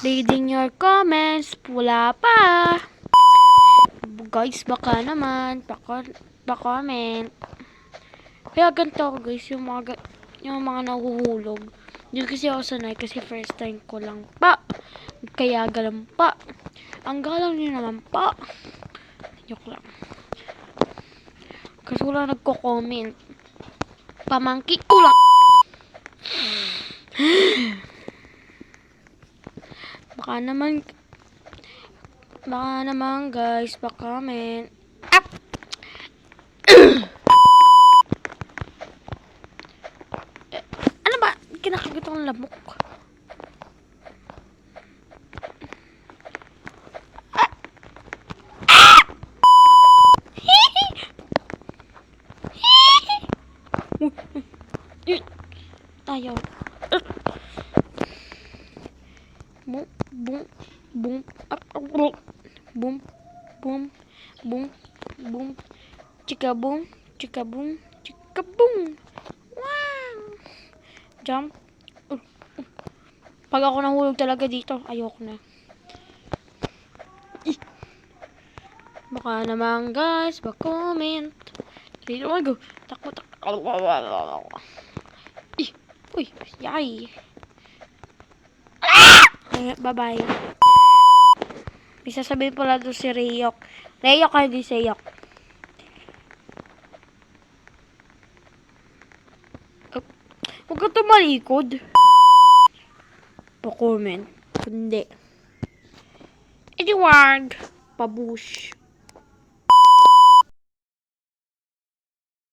Reading your comments. Wala pa. Guys, baka naman. Pa-comment. Kaya ganito ako guys, yung mga nahuhulog. Hindi kasi ako sanay kasi first time ko lang pa. Kaya galang pa. Ang galang niyo naman pa. Joke lang. Kasi wala nagko-comment. Pamangki ko lang. Baka naman guys, pa-comment. Ano ba? Kinakagat akong lamok. Ayaw. Boom, boom, boom, boom, boom, boom, boom, chika boom, chika boom, chika boom. Wow! Jump. Pag ako nahulog talaga dito, ayoko na. Baka naman guys, comment. Dito go. Takbo. Uy, yay. Bye-bye. May sasabihin pala doon si Reyok. Reyok ay di Seyok. Huwag ka tumalikod. Pa-comment. Hindi. Edward. Pabush.